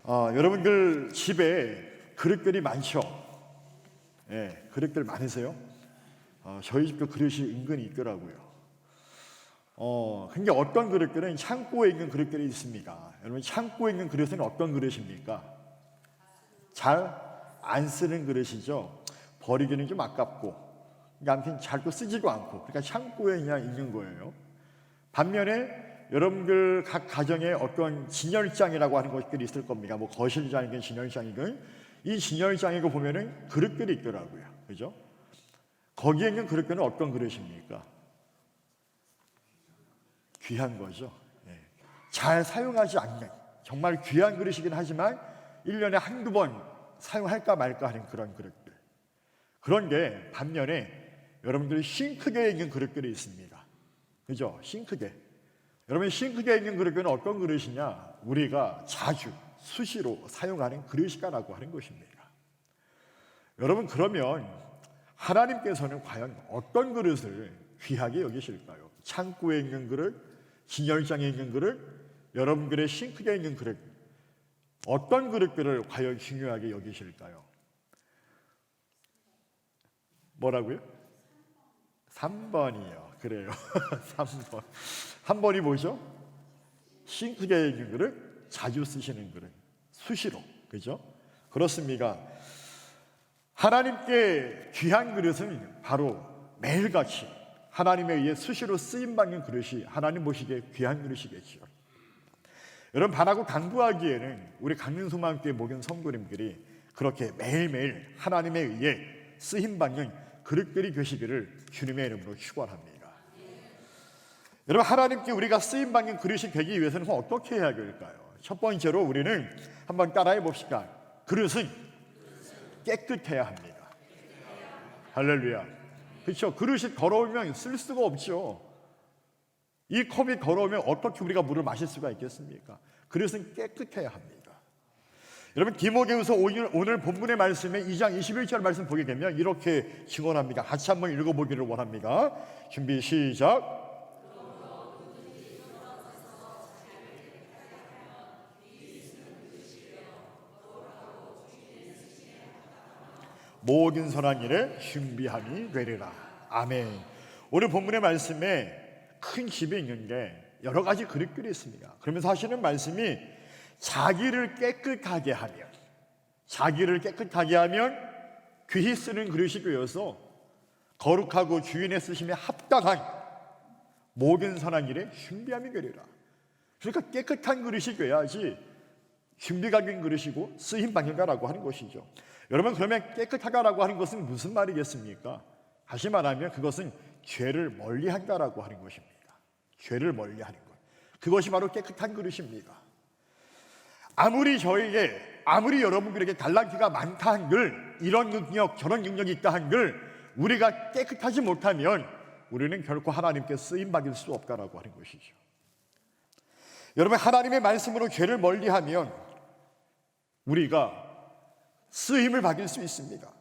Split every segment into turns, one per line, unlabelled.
여러분들 집에 그릇들이 많죠? 예, 그릇들 많으세요? 저희 집도 그릇이 은근히 있더라고요. 근데 어떤 그릇들은 창고에 있는 그릇들이 있습니다. 여러분, 창고에 있는 그릇은 어떤 그릇입니까? 잘 안 쓰는 그릇이죠. 버리기는 좀 아깝고, 아무튼 잘 또 쓰지도 않고, 그러니까 창고에 그냥 있는 거예요. 반면에 여러분들 각 가정에 어떤 진열장이라고 하는 것들이 있을 겁니다. 뭐 거실장이든 진열장이든, 이 진열장이고 보면은 그릇들이 있더라고요. 그죠? 거기에 있는 그릇들은 어떤 그릇입니까? 귀한 거죠. 잘 사용하지 않는, 정말 귀한 그릇이긴 하지만 1년에 한두 번 사용할까 말까 하는 그런 그릇들. 그런데 반면에 여러분들이 싱크대에 있는 그릇들이 있습니다. 그죠? 싱크대. 여러분, 싱크대에 있는 그릇은 어떤 그릇이냐? 우리가 자주 수시로 사용하는 그릇이라고 하는 것입니다. 여러분, 그러면 하나님께서는 과연 어떤 그릇을 귀하게 여기실까요? 창고에 있는 그릇, 진열장에 있는 그릇, 여러분들의 싱크대에 있는 그릇, 어떤 그릇들을 과연 중요하게 여기실까요? 뭐라고요? 3번이요. 그래요. 3번. 3번이 뭐죠? 싱크대에 있는 그릇, 자주 쓰시는 그릇, 수시로. 그죠? 그렇습니다. 하나님께 귀한 그릇은 바로 매일같이 하나님에 의해 수시로 쓰임받는 그릇이 하나님 보시기에 귀한 그릇이겠죠. 여러분, 바라고 당부하기에는 우리 강릉소망교회 모든 성도님들이 그렇게 매일매일 하나님에 의해 쓰임받는 그릇들이 되시기를 주님의 이름으로 축원합니다. 여러분, 하나님께 우리가 쓰임받는 그릇이 되기 위해서는 어떻게 해야 될까요? 첫 번째로 우리는 한번 따라해 봅시다. 그릇은 깨끗해야 합니다. 할렐루야. 그렇죠? 그릇이 더러우면 쓸 수가 없죠. 이 컵이 더러우면 어떻게 우리가 물을 마실 수가 있겠습니까? 그릇은 깨끗해야 합니다. 여러분, 디모데후서 오늘 본문의 말씀에 2장 21절 말씀 보게 되면 이렇게 증언합니다. 같이 한번 읽어보기를 원합니다. 준비 시작. 모든 선한 일에 준비함이 되리라. 아멘. 오늘 본문의 말씀에 큰 집이 있는데 여러 가지 그릇들이 있습니다. 그러면서 하시는 말씀이 자기를 깨끗하게 하면 귀히 쓰는 그릇이 되어서 거룩하고 주인의 쓰심에 합당한 모든 선한 일에 준비함이 되리라. 그러니까 깨끗한 그릇이 돼야지 준비가 된 그릇이고 쓰임받는다라고 하는 것이죠. 여러분, 그러면 깨끗하다라고 하는 것은 무슨 말이겠습니까? 다시 말하면 그것은 죄를 멀리한다라고 하는 것입니다. 죄를 멀리하는 것, 그것이 바로 깨끗한 그릇입니다. 아무리 여러분들에게 달란트가 많다 한들, 이런 능력 저런 능력이 있다 한들 우리가 깨끗하지 못하면 우리는 결코 하나님께 쓰임받을 수 없다라고 하는 것이죠. 여러분, 하나님의 말씀으로 죄를 멀리하면 우리가 쓰임을 받을 수 있습니다.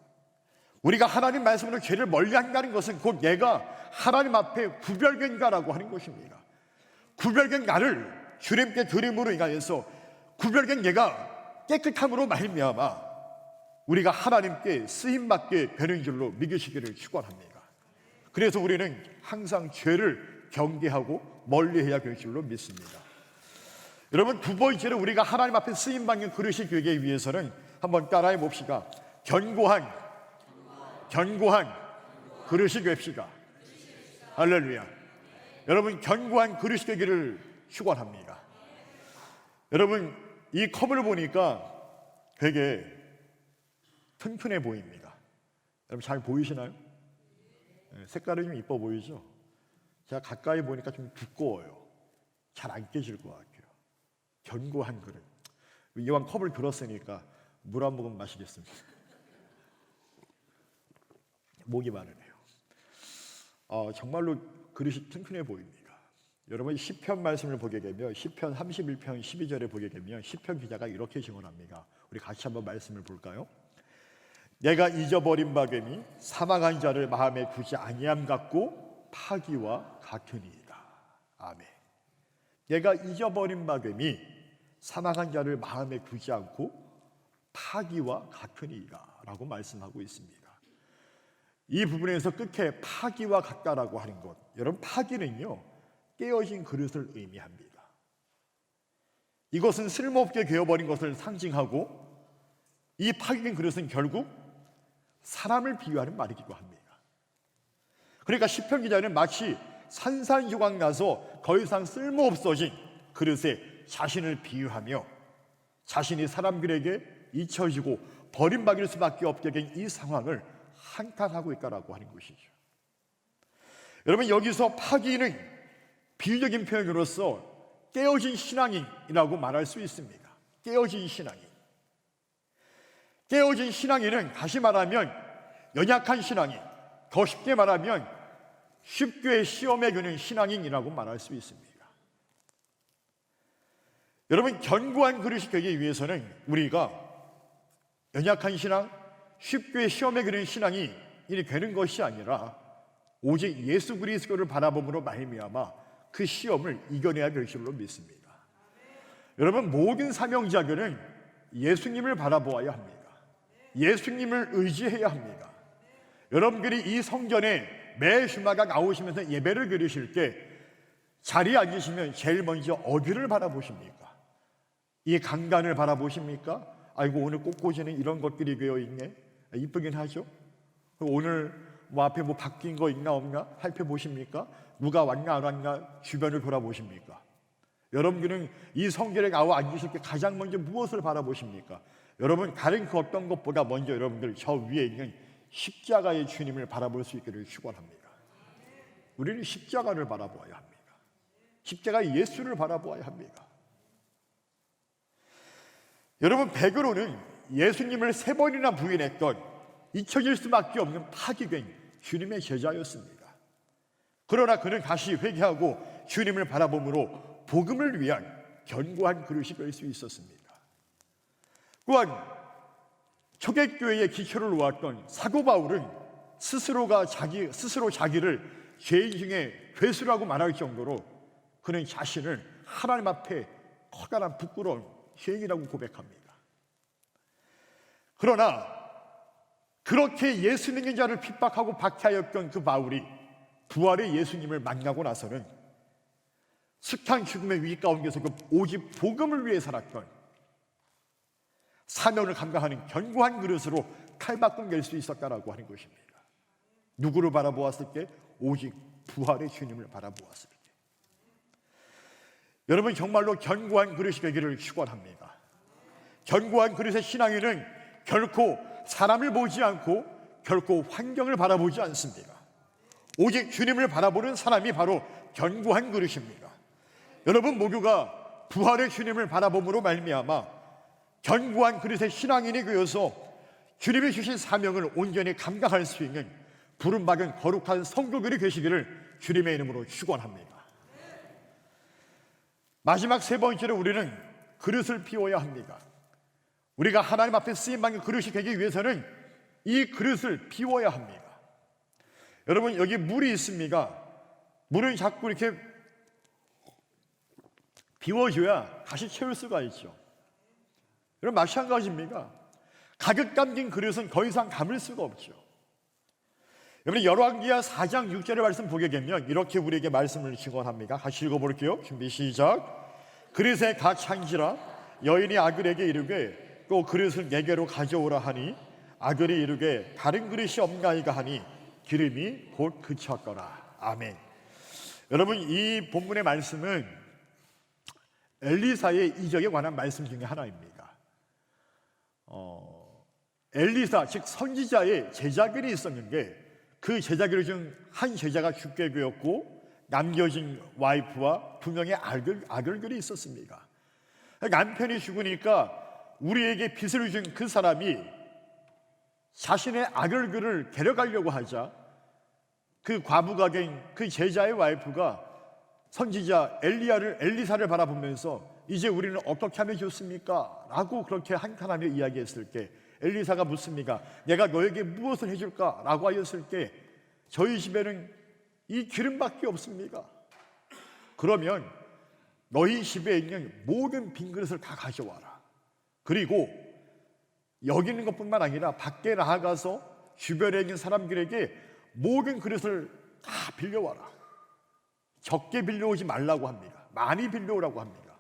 우리가 하나님 말씀으로 죄를 멀리한다는 것은 곧 내가 하나님 앞에 구별된다라고 하는 것입니다. 구별된 나를 주님께 드림으로 인하여서 구별된 내가 깨끗함으로 말미암아 우리가 하나님께 쓰임받게 되는 줄로 믿으시기를 축원합니다. 그래서 우리는 항상 죄를 경계하고 멀리해야 될 줄로 믿습니다. 여러분, 두 번째로 우리가 하나님 앞에 쓰임받는 그릇이 되기 위해서는 한번 따라해 봅시다. 견고한 그릇이 됩시다. 할렐루야. 여러분, 견고한 그릇이 되기를 축원합니다. 여러분, 이 컵을 보니까 되게 튼튼해 보입니다. 여러분, 잘 보이시나요? 색깔이 좀 이뻐 보이죠? 제가 가까이 보니까 좀 두꺼워요. 잘 안 깨질 것 같아요. 견고한 그릇. 이왕 컵을 들었으니까 물 한 모금 마시겠습니다. 목이 마르네요. 정말로 그릇이 튼튼해 보입니다. 여러분, 시편 말씀을 보게 되면 시편 31편 12절에 보게 되면 시편 기자가 이렇게 증언합니다. 우리 같이 한번 말씀을 볼까요? 내가 잊어버린 바됨이 사망한 자를 마음에 두지 아니함 같고 파기와 같으니이다. 아멘. 내가 잊어버린 바됨이 사망한 자를 마음에 두지 않고 파기와 같으니라 라고 말씀하고 있습니다. 이 부분에서 끝에 파기와 같다라고 하는 것, 여러분 파기는요 깨어진 그릇을 의미합니다. 이것은 쓸모없게 되어버린 것을 상징하고, 이 파기된 그릇은 결국 사람을 비유하는 말이기도 합니다. 그러니까 시편 기자는 마치 산산조각 나서 더 이상 쓸모없어진 그릇에 자신을 비유하며 자신이 사람들에게 잊혀지고 버림받을 수밖에 없게 된 이 상황을 한탄하고 있다라고 하는 것이죠. 여러분, 여기서 파기는 비유적인 표현으로서 깨어진 신앙인이라고 말할 수 있습니다. 깨어진 신앙인. 깨어진 신앙인은 다시 말하면 연약한 신앙인, 더 쉽게 말하면 쉽게 시험에 드는 신앙인이라고 말할 수 있습니다. 여러분, 견고한 그릇이 되기 위해서는 우리가 연약한 신앙, 쉽게 시험에 드는 신앙이 되는 것이 아니라 오직 예수 그리스도를 바라봄으로 말미암아 그 시험을 이겨내야 될 줄로 믿습니다. 여러분, 모든 사명자들은 예수님을 바라보아야 합니다. 예수님을 의지해야 합니다. 여러분들이 이 성전에 매 주마다 나오시면서 예배를 드리실 때 자리에 앉으시면 제일 먼저 어디를 바라보십니까? 이 강단을 바라보십니까? 아이고, 오늘 꽃꽂이는 이런 것들이 되어 있네. 이쁘긴 하죠. 오늘 뭐 앞에 뭐 바뀐 거 있나 없나 살펴보십니까? 누가 왔나 안 왔나 주변을 돌아보십니까? 여러분들은 이 성전에 나와 앉으실 때 가장 먼저 무엇을 바라보십니까? 여러분, 다른 그 어떤 것보다 먼저 여러분들 저 위에 있는 십자가의 주님을 바라볼 수 있기를 축원합니다. 우리는 십자가를 바라보아야 합니다. 십자가의 예수를 바라보아야 합니다. 여러분, 베드로는 예수님을 3번이나 부인했던 잊혀질 수밖에 없는 파기된 주님의 제자였습니다. 그러나 그는 다시 회개하고 주님을 바라봄으로 복음을 위한 견고한 그릇이 될 수 있었습니다. 또한 초대교회의 기초를 놓았던 사도 바울은 스스로 자기를 죄인 중에 괴수라고 말할 정도로 그는 자신을 하나님 앞에 커다란 부끄러운 죄인이라고 고백합니다. 그러나 그렇게 예수 믿는 자를 핍박하고 박해하였던 그 바울이 부활의 예수님을 만나고 나서는 숱한 죽음의 위기 가운데서 그 오직 복음을 위해 살았던 사명을 감당하는 견고한 그릇으로 칼바꿈 낼 수 있었다라고 하는 것입니다. 누구를 바라보았을 때? 오직 부활의 주님을 바라보았을 때. 여러분, 정말로 견고한 그릇이 되기를 축원합니다. 견고한 그릇의 신앙인은 결코 사람을 보지 않고 결코 환경을 바라보지 않습니다. 오직 주님을 바라보는 사람이 바로 견고한 그릇입니다. 여러분 모두가 부활의 주님을 바라봄으로 말미암아 견고한 그릇의 신앙인이 되어서 주님이 주신 사명을 온전히 감당할 수 있는 부름받은 거룩한 성도들이 되시기를 주님의 이름으로 축원합니다. 마지막 3번째로 우리는 그릇을 비워야 합니다. 우리가 하나님 앞에 쓰임받는 그릇이 되기 위해서는 이 그릇을 비워야 합니다. 여러분, 여기 물이 있습니다. 물은 자꾸 이렇게 비워줘야 다시 채울 수가 있죠. 여러분, 마찬가지입니다. 가득 담긴 그릇은 더 이상 담을 수가 없죠. 여러분, 열왕기하 4장 6절의 말씀 보게 되면 이렇게 우리에게 말씀을 증언합니다. 같이 읽어볼게요. 준비 시작. 그릇에 각 찬지라 여인이 아글에게 이르되 또 그릇을 내게로 가져오라 하니 아글이 이르되 다른 그릇이 없나이까 하니 기름이 곧 그쳤더라. 아멘. 여러분, 이 본문의 말씀은 엘리사의 이적에 관한 말씀 중에 하나입니다. 엘리사, 즉 선지자의 제자들이 있었는데 그 제자들 중 한 제자가 죽게 되었고 남겨진 와이프와 2명의 아들들이 있었습니다. 남편이 죽으니까 우리에게 빚을 준 그 사람이 자신의 아들들을 데려가려고 하자 그 과부가 된 그 제자의 와이프가 선지자 엘리사를 바라보면서 이제 우리는 어떻게 하면 좋습니까? 라고 그렇게 한탄하며 이야기했을 때 엘리사가 묻습니다. 내가 너에게 무엇을 해줄까? 라고 하였을 때 저희 집에는 이 기름밖에 없습니다. 그러면 너희 집에 있는 모든 빈 그릇을 다 가져와라. 그리고 여기 있는 것뿐만 아니라 밖에 나아가서 주변에 있는 사람들에게 모든 그릇을 다 빌려와라. 적게 빌려오지 말라고 합니다. 많이 빌려오라고 합니다.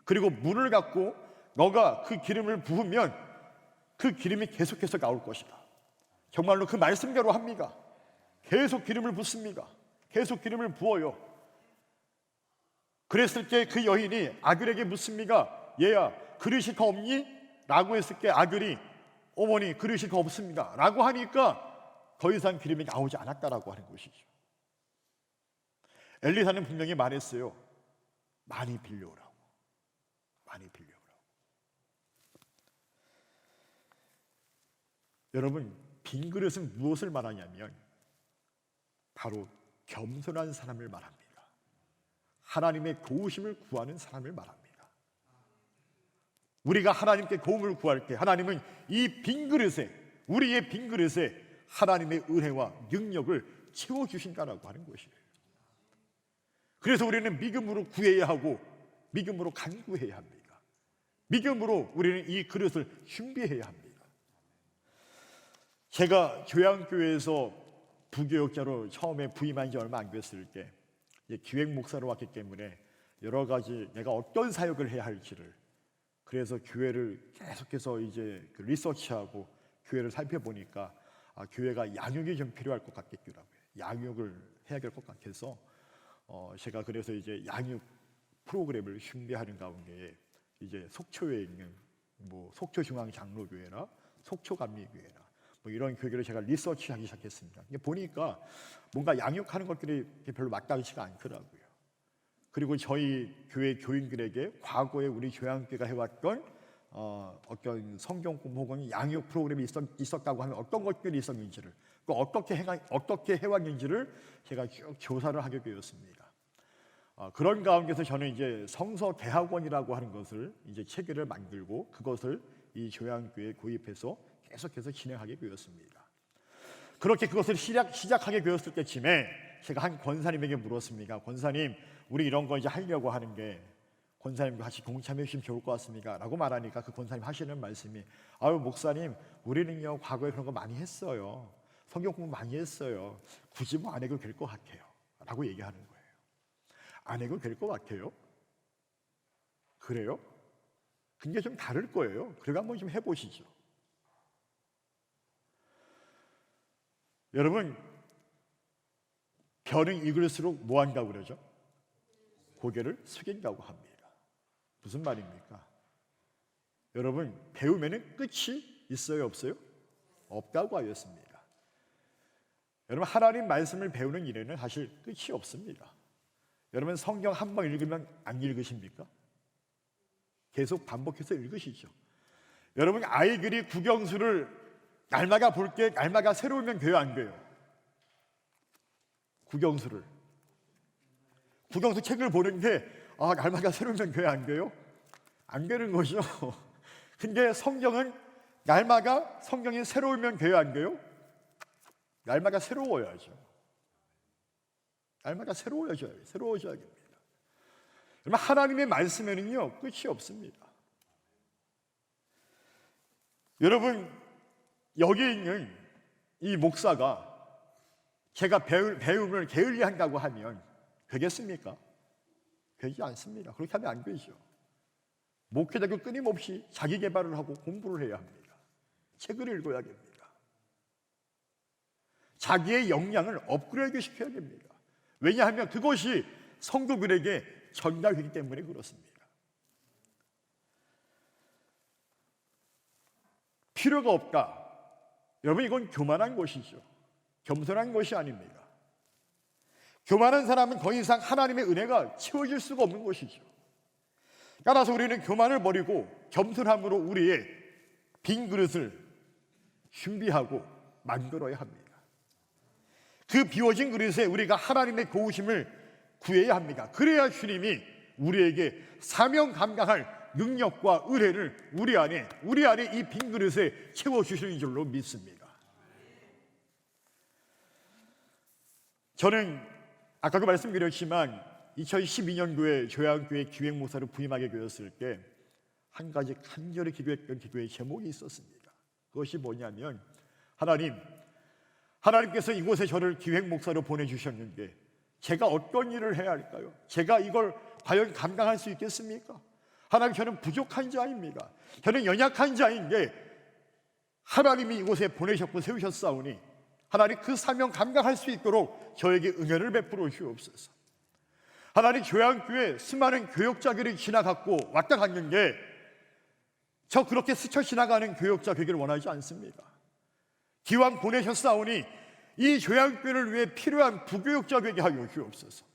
그리고 물을 갖고 너가 그 기름을 부으면 그 기름이 계속해서 나올 것이다. 정말로 그 말씀대로 합니다. 계속 기름을 붓습니다. 계속 기름을 부어요. 그랬을 때 그 여인이 아들에게 묻습니다. 얘야, 그릇이 더 없니? 라고 했을 때 아들이 어머니, 그릇이 더 없습니다. 라고 하니까 더 이상 기름이 나오지 않았다라고 하는 것이죠. 엘리사는 분명히 말했어요. 많이 빌려오라고. 많이 빌려오라고. 여러분, 빈 그릇은 무엇을 말하냐면 바로 겸손한 사람을 말합니다. 하나님의 도우심을 구하는 사람을 말합니다. 우리가 하나님께 도움을 구할 때 하나님은 이 빈 그릇에, 우리의 빈 그릇에 하나님의 은혜와 능력을 채워주신다라고 하는 것이에요. 그래서 우리는 믿음으로 구해야 하고 믿음으로 간구해야 합니다. 믿음으로 우리는 이 그릇을 준비해야 합니다. 제가 교양교회에서 부교역자로 처음에 부임한 지 얼마 안 됐을 때 기획 목사로 왔기 때문에 여러 가지 내가 어떤 사역을 해야 할지를, 그래서 교회를 계속해서 이제 리서치하고 교회를 살펴보니까 교회가 양육이 좀 필요할 것 같겠더라고요. 양육을 해야 될 것 같아서 제가 그래서 이제 양육 프로그램을 준비하는 가운데 이제 속초에 있는 속초중앙장로교회나 속초감리교회나 이런 교회를 제가 리서치하기 시작했습니다. 보니까 뭔가 양육하는 것들이 별로 마땅치가 않더라고요. 그리고 저희 교회 교인들에게 과거에 우리 교양교회가 해왔던 어떤 성경 공부 혹은 양육 프로그램이 있었다고 하면 어떤 것들이 있었는지를, 또 어떻게 해왔는지를 제가 쭉 조사를 하게 되었습니다. 그런 가운데서 저는 이제 성서 대학원이라고 하는 것을 이제 체계를 만들고 그것을 이 교양교회에 구입해서 계속해서 진행하게 되었습니다. 그렇게 그것을 시작하게 되었을 때쯤에 제가 한 권사님에게 물었습니다. 권사님, 우리 이런 거 이제 하려고 하는데 권사님과 같이 동참해 주시면 좋을 것 같습니다. 라고 말하니까 그 권사님 하시는 말씀이, 아유 목사님, 우리는요 과거에 그런 거 많이 했어요. 성경 공부 많이 했어요. 굳이 뭐 안 해도 될 것 같아요. 라고 얘기하는 거예요. 안 해도 될 것 같아요? 그래요? 근데 좀 다를 거예요. 그래가 한번 좀 해보시죠. 여러분, 벼는 익을수록 뭐 한다고 그러죠? 고개를 숙인다고 합니다. 무슨 말입니까? 여러분, 배우면은 끝이 있어요, 없어요? 없다고 하였습니다. 여러분, 하나님 말씀을 배우는 일에는 사실 끝이 없습니다. 여러분, 성경 한 번 읽으면 안 읽으십니까? 계속 반복해서 읽으시죠. 여러분, 아이들이 국영수를 날마다 볼 때 날마다 새로우면 돼요, 안 돼요? 국영수 책을 보는데 날마다 새로우면 돼요, 안 돼요? 안 되는 거죠. 근데 성경은 날마다 성경이 새로우면 돼요, 안 돼요? 날마다 새로워야죠. 날마다 새로워져야 됩니다. 여러분, 하나님의 말씀에는요 끝이 없습니다. 여러분, 여기 있는 이 목사가 제가 배움을 게을리한다고 하면 되겠습니까? 되지 않습니다. 그렇게 하면 안 되죠. 목회자도 끊임없이 자기 개발을 하고 공부를 해야 합니다. 책을 읽어야 됩니다. 자기의 역량을 업그레이드 시켜야 됩니다. 왜냐하면 그것이 성도들에게 전달되기 때문에 그렇습니다. 필요가 없다. 여러분, 이건 교만한 것이죠. 겸손한 것이 아닙니다. 교만한 사람은 더 이상 하나님의 은혜가 채워질 수가 없는 것이죠. 따라서 우리는 교만을 버리고 겸손함으로 우리의 빈 그릇을 준비하고 만들어야 합니다. 그 비워진 그릇에 우리가 하나님의 도우심을 구해야 합니다. 그래야 주님이 우리에게 사명 감당할 능력과 은혜를 우리 안에 이 빈 그릇에 채워주시는 줄로 믿습니다. 저는 아까도 말씀드렸지만 2012년도에 조양교회 기획목사로 부임하게 되었을 때 한 가지 간절히 기도했던 기도의 제목이 있었습니다. 그것이 뭐냐면, 하나님께서 이곳에 저를 기획목사로 보내주셨는데 제가 어떤 일을 해야 할까요? 제가 이걸 과연 감당할 수 있겠습니까? 하나님, 저는 부족한 자입니다. 저는 연약한 자인데 하나님이 이곳에 보내셨고 세우셨사오니 하나님, 그 사명 감당할 수 있도록 저에게 은혜를 베풀어 주옵소서. 하나님, 교양교회 수많은 교역자들이 지나갔고 왔다 갔는데 저 그렇게 스쳐 지나가는 교역자 되기를 원하지 않습니다. 기왕 보내셨사오니 이 교양교회를 위해 필요한 부교역자 되게 하여 주옵소서.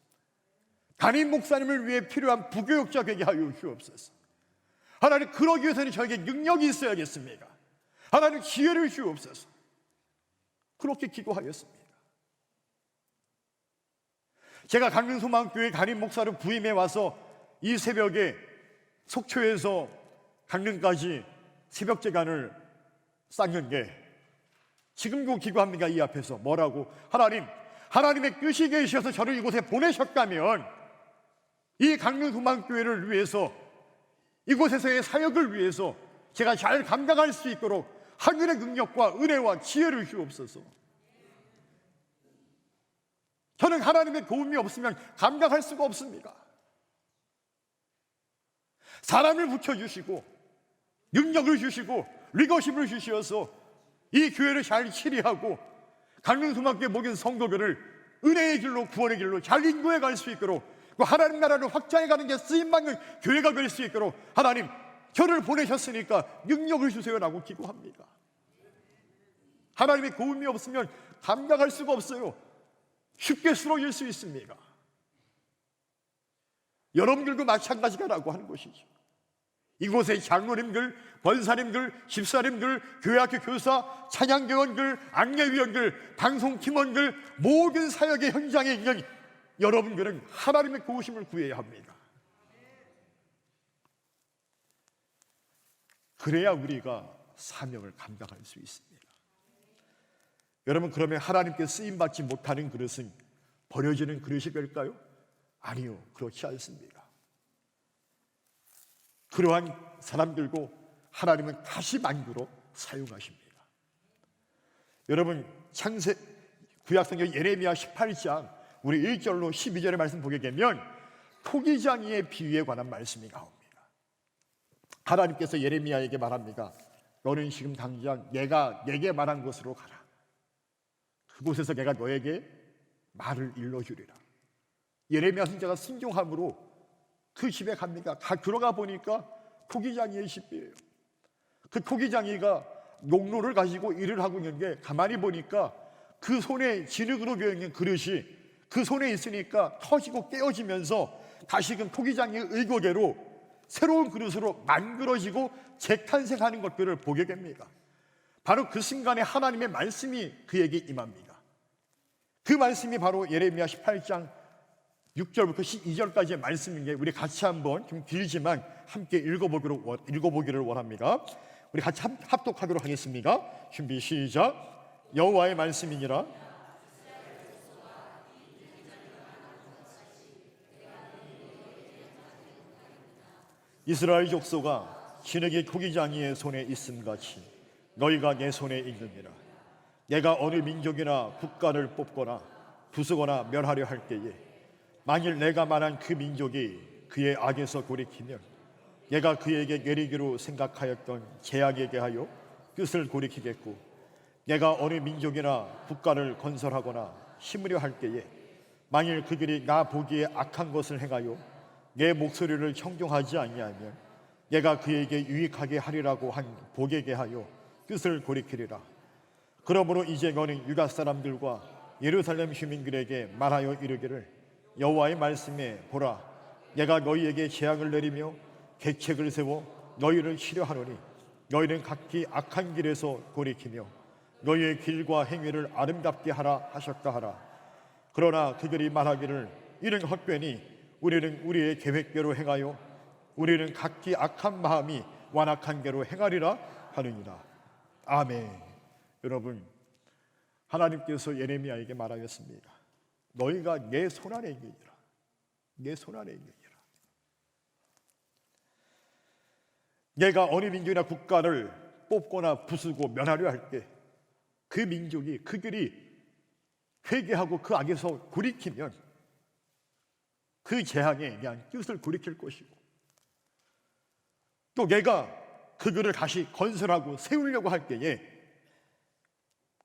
담임 목사님을 위해 필요한 부교역자 되게 하여 주옵소서. 하나님, 그러기 위해서는 저에게 능력이 있어야겠습니다. 하나님, 지혜를 주옵소서. 그렇게 기도하였습니다. 제가 강릉소망교회 담임 목사로 부임해 와서 이 새벽에 속초에서 강릉까지 새벽제간을 쌓는 게 지금도 기도합니다. 이 앞에서 뭐라고? 하나님의 뜻이 계셔서 저를 이곳에 보내셨다면 이 강릉소망교회를 위해서, 이곳에서의 사역을 위해서 제가 잘 감당할 수 있도록 하늘의 능력과 은혜와 지혜를 주옵소서. 저는 하나님의 도움이 없으면 감당할 수가 없습니다. 사람을 붙여주시고 능력을 주시고 리더십을 주시어서 이 교회를 잘 치리하고 강릉소망교회 모든 성도들을 은혜의 길로, 구원의 길로 잘 인도해 갈 수 있도록, 또 하나님 나라를 확장해 가는 게 쓰임받는 교회가 될 수 있도록 하나님, 저를 보내셨으니까 능력을 주세요라고 기도합니다. 하나님의 도움이 없으면 감당할 수가 없어요. 쉽게 쓰러질 수 있습니다. 여러분들도 마찬가지라고 하는 것이죠. 이곳의 장로님들, 권사님들, 집사님들, 교회학교 교사, 찬양대원들, 악례위원들, 방송팀원들, 모든 사역의 현장에 있는 여러분들은 하나님의 도우심을 구해야 합니다. 그래야 우리가 사명을 감당할 수 있습니다. 여러분, 그러면 하나님께 쓰임받지 못하는 그릇은 버려지는 그릇이 될까요? 아니요, 그렇지 않습니다. 그러한 사람들도 하나님은 다시 만들어 사용하십니다. 여러분, 구약성경 예레미야 18장 우리 1절로 12절의 말씀 보게 되면 토기장이의 비유에 관한 말씀이 나옵니다. 하나님께서 예레미야에게 말합니다. 너는 지금 당장 내가 내게 말한 곳으로 가라. 그곳에서 내가 너에게 말을 일러주리라. 예레미야 선지자가 순종함으로 그 집에 갑니다. 들어가 보니까 토기장이의 집이에요. 그 토기장이가 농로를 가지고 일을 하고 있는데 가만히 보니까 그 손에 진흙으로 되어 있는 그릇이 그 손에 있으니까 터지고 깨어지면서 다시금 토기장이의 의도대로 새로운 그릇으로 만들어지고 재탄생하는 것들을 보게 됩니다. 바로 그 순간에 하나님의 말씀이 그에게 임합니다. 그 말씀이 바로 예레미야 18장 6절부터 12절까지의 말씀인데 우리 같이 한번 좀 길지만 함께 읽어보기를 원합니다. 우리 같이 합독하도록 하겠습니다. 준비 시작. 여호와의 말씀이니라. 이스라엘 족속아, 진흙이 토기장이의 손에 있음같이 너희가 내 손에 있느니라. 내가 어느 민족이나 국가를 뽑거나 부수거나 멸하려 할 때에 만일 내가 말한 그 민족이 그의 악에서 돌이키면 내가 그에게 내리기로 생각하였던 제약에 대하여 뜻을 돌이키겠고, 내가 어느 민족이나 국가를 건설하거나 심으려 할 때에 만일 그들이 나 보기에 악한 것을 행하여 내 목소리를 청종하지 아니하면 내가 그에게 유익하게 하리라고 한 복에 대하여 뜻을 돌이키리라. 그러므로 이제 너는 유다 사람들과 예루살렘 시민들에게 말하여 이르기를, 여호와의 말씀에 보라, 내가 너희에게 재앙을 내리며 계책을 세워 너희를 치려하노니 너희는 각기 악한 길에서 돌이키며 너희의 길과 행위를 아름답게 하라 하셨다 하라. 그러나 그들이 말하기를 이는 헛되니 우리는 우리의 계획대로 행하여 우리는 각기 악한 마음이 완악한 대로 행하리라 하느니라. 아멘. 여러분, 하나님께서 예레미야에게 말하였습니다. 너희가 내 손안에 있느니라. 내 손 안에 있느니라. 내가 어느 민족이나 국가를 뽑거나 부수고 면하려 할 때 그 민족이 그들이 회개하고 그 악에서 돌이키면 그 재앙에 대한 뜻을 돌이킬 것이고, 또 내가 그들을 다시 건설하고 세우려고 할 때에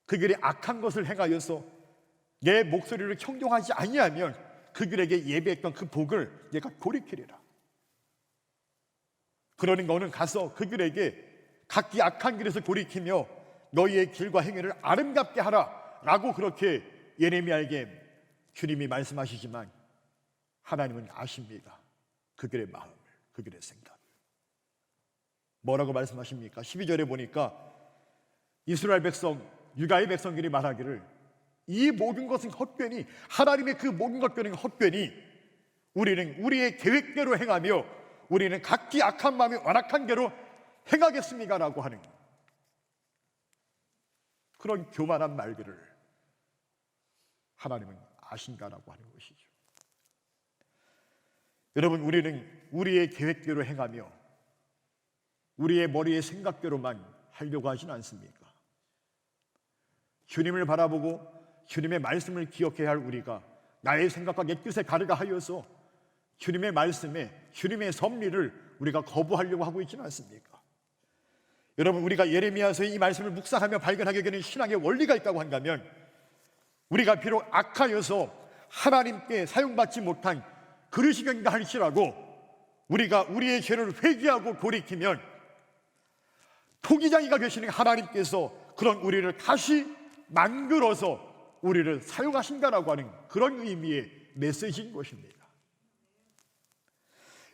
그들이 악한 것을 행하여서 내 목소리를 청종하지 아니하면 그들에게 예배했던 그 복을 내가 돌이키리라. 그러니 너는 가서 그들에게 각기 악한 길에서 돌이키며 너희의 길과 행위를 아름답게 하라 라고 그렇게 예레미야에게 주님이 말씀하시지만, 하나님은 아십니다. 그들의 마음을, 그들의 생각을. 뭐라고 말씀하십니까? 12절에 보니까 이스라엘 백성, 유다의 백성들이 말하기를 이 모든 것은 헛되니, 하나님의 그 모든 것들은 헛되니 우리는 우리의 계획대로 행하며 우리는 각기 악한 마음이 완악한 대로 행하겠습니다 라고 하는 그런 교만한 말들을 하나님은 아신다라고 하는 것이죠. 여러분, 우리는 우리의 계획대로 행하며 우리의 머리의 생각대로만 하려고 하진 않습니까? 주님을 바라보고 주님의 말씀을 기억해야 할 우리가 나의 생각과 내 뜻에 가르가 하여서 주님의 말씀에, 주님의 섭리를 우리가 거부하려고 하고 있지는 않습니까? 여러분, 우리가 예레미야서의 이 말씀을 묵상하며 발견하게 되는 신앙의 원리가 있다고 한다면, 우리가 비록 악하여서 하나님께 사용받지 못한 그릇이 된다 할지라도 우리가 우리의 죄를 회개하고 돌이키면 토기장이가 되시는 하나님께서 그런 우리를 다시 만들어서 우리를 사용하신다라고 하는 그런 의미의 메시지인 것입니다.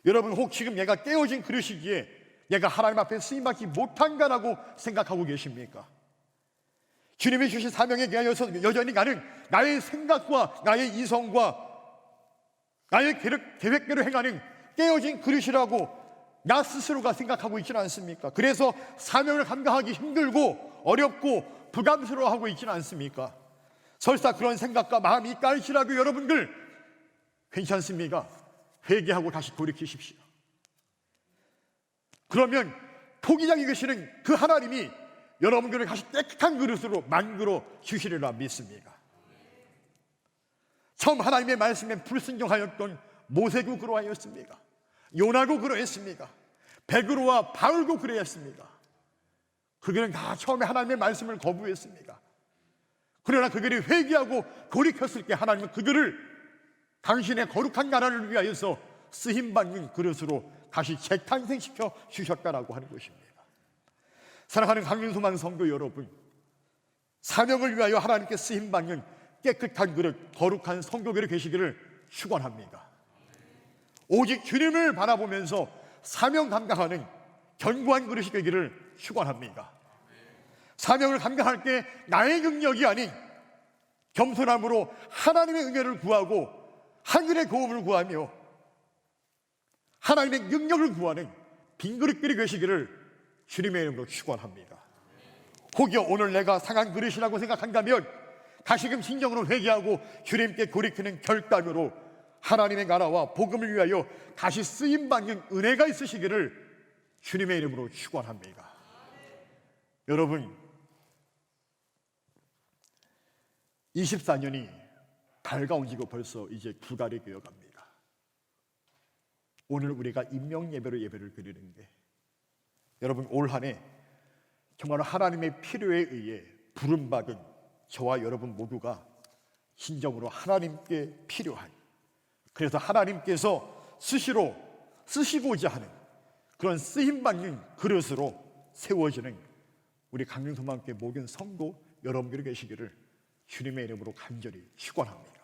여러분, 혹 지금 내가 깨어진 그릇이기에 내가 하나님 앞에 쓰임받지 못한다라고 생각하고 계십니까? 주님이 주신 사명에 대하여서 여전히 나는 나의 생각과 나의 이성과 나의 계획대로 행하는 깨어진 그릇이라고 나 스스로가 생각하고 있지는 않습니까? 그래서 사명을 감당하기 힘들고 어렵고 부담스러워하고 있지는 않습니까? 설사 그런 생각과 마음이 있다 할지라도 여러분들 괜찮습니까? 회개하고 다시 돌이키십시오. 그러면 토기장이 계시는 그 하나님이 여러분들을 다시 깨끗한 그릇으로 만들어 주시리라 믿습니다. 처음 하나님의 말씀에 불순종하였던 모세도 그러하였습니다. 요나도 그러했습니다. 베드로와 바울도 그러했습니다. 그들은 다 처음에 하나님의 말씀을 거부했습니다. 그러나 그들이 회개하고 돌이켰을 때 하나님은 그들을 당신의 거룩한 나라를 위하여서 쓰임받는 그릇으로 다시 재탄생시켜 주셨다라고 하는 것입니다. 사랑하는 강림소망 성도 여러분, 사명을 위하여 하나님께 쓰임받는 깨끗한 그릇, 거룩한 성도들이 되시기를 축원합니다. 오직 주님을 바라보면서 사명 감당하는 견고한 그릇이 되기를 축원합니다. 사명을 감당할 때 나의 능력이 아닌 겸손함으로 하나님의 은혜를 구하고 하늘의 도움을 구하며 하나님의 능력을 구하는 빈그릇들이 되시기를 주님의 이름으로 축원합니다. 혹여 오늘 내가 상한 그릇이라고 생각한다면 다시금 진정으로 회개하고 주님께 돌이키는 결단으로 하나님의 나라와 복음을 위하여 다시 쓰임받는 은혜가 있으시기를 주님의 이름으로 축원합니다. 여러분, 24년이 밝아온 지가 벌써 이제 2달이 되어갑니다. 오늘 우리가 임명예배로 예배를 드리는데, 여러분, 올 한 해 정말 하나님의 필요에 의해 부름받은 저와 여러분 모두가 진정으로 하나님께 필요한, 그래서 하나님께서 쓰시고자 하는 그런 쓰임받는 그릇으로 세워지는 우리 강릉소망교회 모든 성도 여러분들이 계시기를 주님의 이름으로 간절히 축원합니다.